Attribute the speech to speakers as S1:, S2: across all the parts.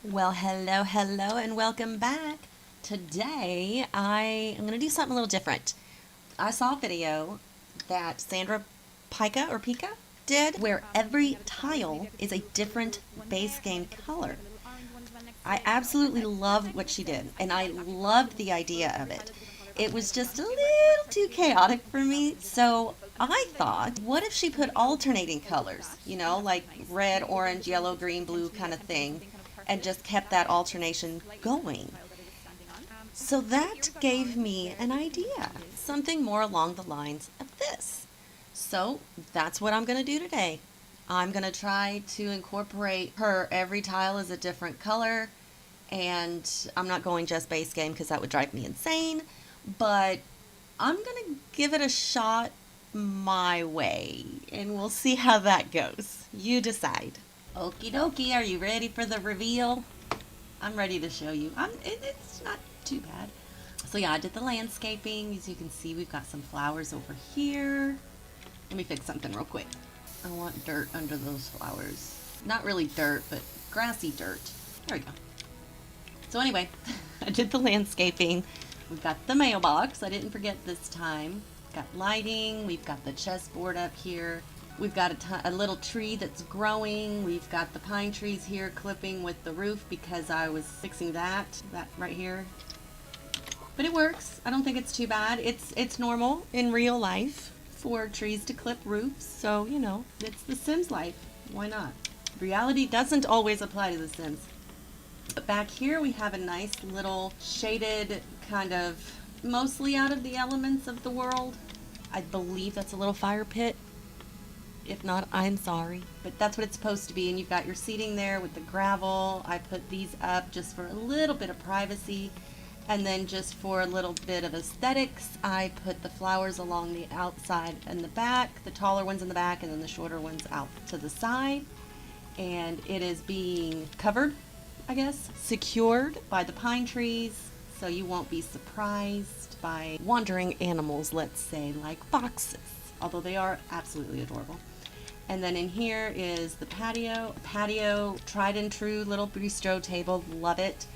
S1: Well, hello, and welcome back. Today, I am going to do something a little different. I saw a video that Sandra Pica did where every tile is a different base game color. I absolutely loved what she did, and I loved the idea of it. It was just a little too chaotic for me, so I thought, what if she put alternating colors, like red, orange, yellow, green, blue kind of thing, and just kept that alternation going? So that gave me an idea, something more along the lines of this. So that's what I'm going to do today. I'm going to try to incorporate her every tile is a different color, and I'm not going just base game because that would drive me insane, but I'm going to give it a shot my way, and we'll see how that goes. You decide. Okie dokie, are you ready for the reveal? I'm ready to show you. It's not too bad. So yeah, I did the landscaping. As you can see, we've got some flowers over here. Let me fix something real quick. I want dirt under those flowers. Not really dirt, but grassy dirt. There we go. So anyway, I did the landscaping. We've got the mailbox. I didn't forget this time. Got lighting. We've got the chessboard up here. We've got a little tree that's growing. We've got the pine trees here clipping with the roof because I was fixing that right here. But it works. I don't think it's too bad. It's normal in real life for trees to clip roofs. So, it's the Sims life. Why not? Reality doesn't always apply to the Sims. But back here we have a nice little shaded kind of mostly out of the elements of the world. I believe that's a little fire pit. If not, I'm sorry. But that's what it's supposed to be. And you've got your seating there with the gravel. I put these up just for a little bit of privacy. And then just for a little bit of aesthetics, I put the flowers along the outside and the back, the taller ones in the back, and then the shorter ones out to the side. And it is being covered, I guess, secured by the pine trees, so you won't be surprised by wandering animals, let's say, like foxes, although they are absolutely adorable. And then in here is the patio, tried and true little bistro table, love it.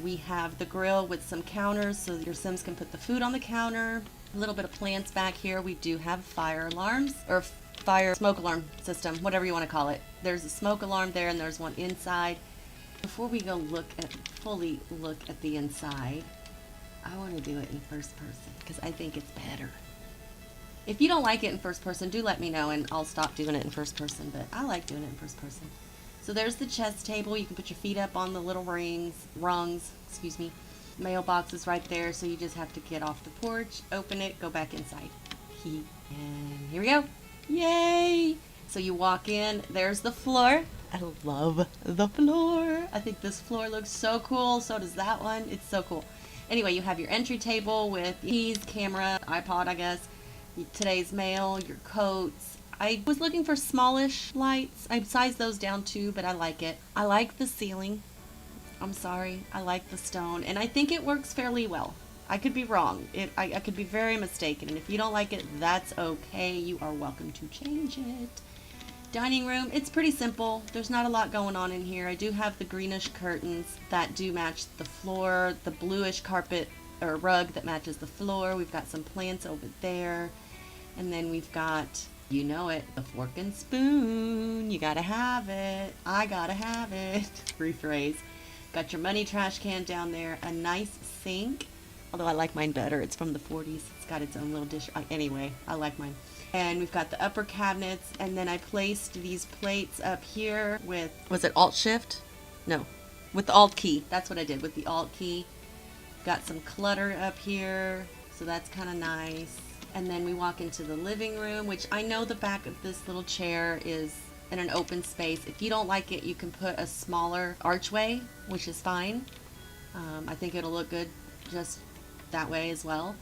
S1: We have the grill with some counters so your Sims can put the food on the counter. A little bit of plants back here. We do have fire alarms, or fire smoke alarm system, whatever you want to call it. There's a smoke alarm there and there's one inside. Before we go fully look at the inside, I want to do it in first person because I think it's better. If you don't like it in first person, do let me know and I'll stop doing it in first person, but I like doing it in first person. So there's the chess table. You can put your feet up on the little rungs. Mailbox is right there, so you just have to get off the porch, open it, go back inside. And here we go. Yay! So you walk in, there's the floor. I love the floor. I think this floor looks so cool. So does that one. It's so cool. Anyway, you have your entry table with keys, camera, iPod, I guess, today's mail, your coats. I was looking for smallish lights. I sized those down too, but I like it. I like the ceiling. I'm sorry. I like the stone. And I think it works fairly well. I could be wrong. I could be very mistaken. And if you don't like it, that's okay. You are welcome to change it. Dining room, it's pretty simple. There's not a lot going on in here. I do have the greenish curtains that do match the floor, the bluish carpet or rug that matches the floor. We've got some plants over there. And then we've got, you know it, the fork and spoon. You gotta have it. I gotta have it. Rephrase. Got your money trash can down there. A nice sink. Although I like mine better. It's from the 40s. It's got its own little dish. Anyway, I like mine. And we've got the upper cabinets. And then I placed these plates up here with, was it Alt Shift? No. With the Alt key. That's what I did with the Alt key. Got some clutter up here. So that's kind of nice. And then we walk into the living room, which I know the back of this little chair is in an open space. If you don't like it, you can put a smaller archway, which is fine. I think it'll look good just that way as well.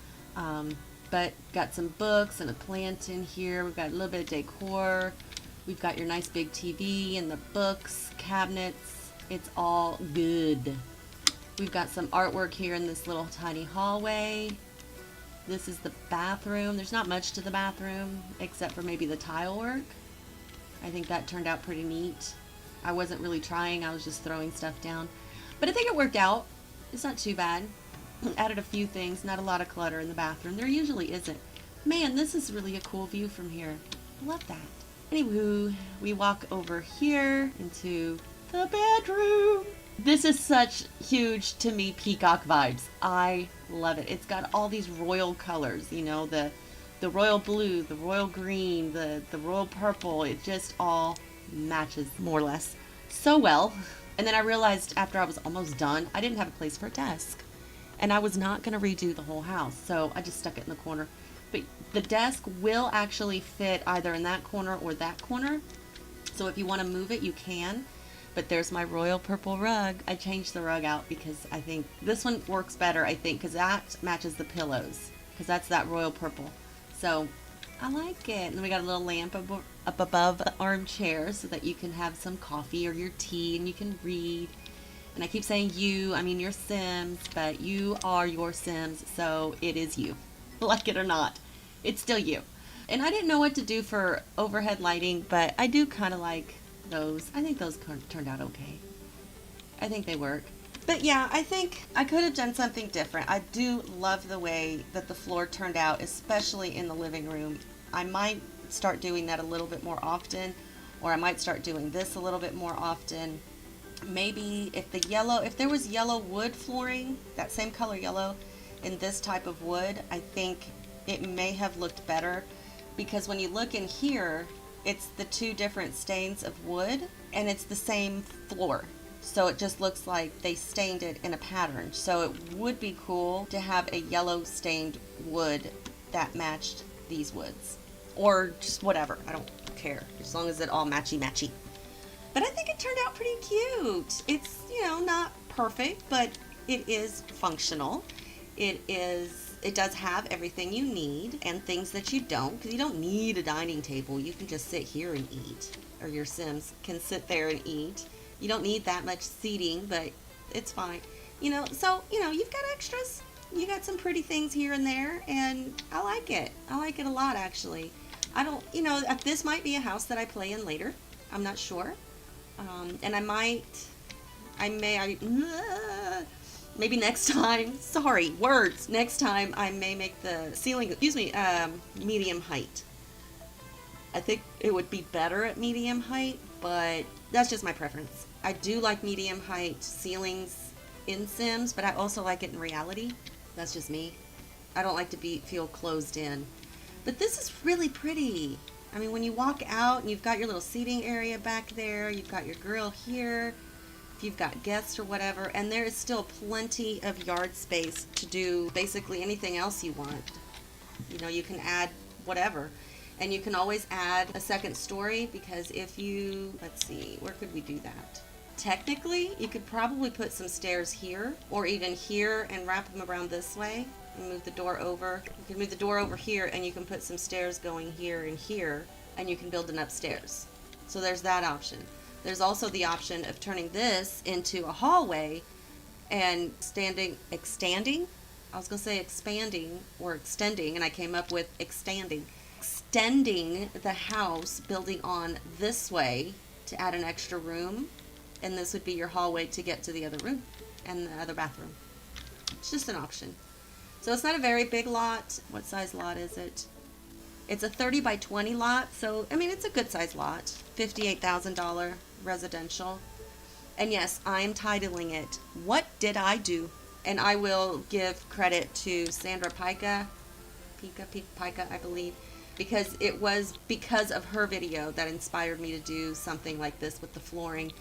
S1: But got some books and a plant in here. We've got a little bit of decor. We've got your nice big TV and the books, cabinets. It's all good. We've got some artwork here in this little tiny hallway. This is the bathroom. There's not much to the bathroom except for maybe the tile work. I think that turned out pretty neat. I wasn't really trying. I was just throwing stuff down. But I think it worked out. It's not too bad. Added a few things, not a lot of clutter in the bathroom. There usually isn't. Man, this is really a cool view from here. Love that. Anywho, we walk over here into the bedroom. This is such huge, to me, peacock vibes. I love it. It's got all these royal colors, you know, the royal blue, the royal green, the royal purple. It just all matches more or less so well. And then I realized after I was almost done, I didn't have a place for a desk. And I was not going to redo the whole house, so I just stuck it in the corner. But the desk will actually fit either in that corner or that corner. So if you want to move it, you can. But there's my royal purple rug. I changed the rug out because I think this one works better, I think, because that matches the pillows. Because that's that royal purple. So I like it. And then we got a little lamp up above the armchair so that you can have some coffee or your tea and you can read. And I keep saying you, I mean your Sims, but you are your Sims, so it is you. Like it or not, it's still you. And I didn't know what to do for overhead lighting, but I do kind of like those. I think those turned out okay. I think they work. But yeah, I think I could have done something different. I do love the way that the floor turned out, especially in the living room. I might start doing that a little bit more often, or I might start doing this a little bit more often. Maybe if there was yellow wood flooring, that same color yellow in this type of wood, I think it may have looked better, because when you look in here, it's the two different stains of wood and it's the same floor. So it just looks like they stained it in a pattern. So it would be cool to have a yellow stained wood that matched these woods, or just whatever. I don't care, as long as it all matchy. But I think it turned out pretty cute. It's, not perfect, but it is functional. It does have everything you need and things that you don't, because you don't need a dining table. You can just sit here and eat, or your Sims can sit there and eat. You don't need that much seating, but it's fine. So, you've got extras. You got some pretty things here and there, and I like it. I like it a lot, actually. I don't, this might be a house that I play in later. I'm not sure. And maybe next time, next time I may make the ceiling, medium height. I think it would be better at medium height, but that's just my preference. I do like medium height ceilings in Sims, but I also like it in reality. That's just me. I don't like to feel closed in. But this is really pretty. I mean, when you walk out and you've got your little seating area back there, you've got your grill here, if you've got guests or whatever, and there is still plenty of yard space to do basically anything else you want. You can add whatever. And you can always add a second story, because let's see, where could we do that? Technically, you could probably put some stairs here, or even here, and wrap them around this way. And move the door over. You can move the door over here, and you can put some stairs going here and here, and you can build an upstairs. So there's that option. There's also the option of turning this into a hallway and expanding or extending, and I came up with extending the house, building on this way to add an extra room, and this would be your hallway to get to the other room and the other bathroom. It's just an option. So it's not a very big lot. What size lot is it? It's a 30 by 20 lot. So, I mean, it's a good size lot. $58,000 residential. And yes, I'm titling it, What Did I Do? And I will give credit to Sandra Pica, I believe, because it was because of her video that inspired me to do something like this with the flooring.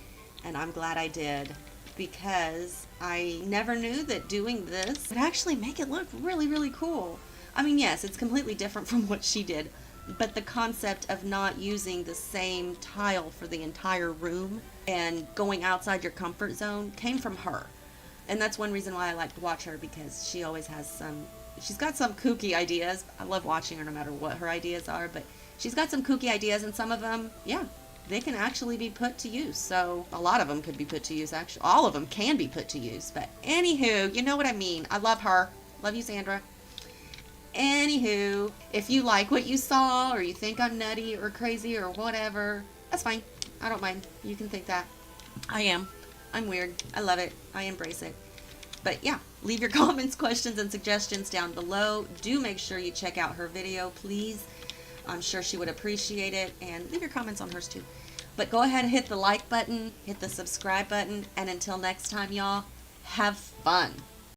S1: And I'm glad I did, because I never knew that doing this would actually make it look really, really cool. I mean, yes, it's completely different from what she did, but the concept of not using the same tile for the entire room and going outside your comfort zone came from her. And that's one reason why I like to watch her, because she always has she's got some kooky ideas. I love watching her no matter what her ideas are, but she's got some kooky ideas, and some of them, yeah, they can actually be put to use. So a lot of them could be put to use, actually. All of them can be put to use. But anywho, you know what I mean. I love her. Love you, Sandra. Anywho, if you like what you saw, or you think I'm nutty or crazy or whatever, that's fine. I don't mind. You can think that. I am. I'm weird. I love it. I embrace it. But yeah, leave your comments, questions, and suggestions down below. Do make sure you check out her video, please. I'm sure she would appreciate it. And leave your comments on hers too. But go ahead and hit the like button, hit the subscribe button, and until next time, y'all, have fun.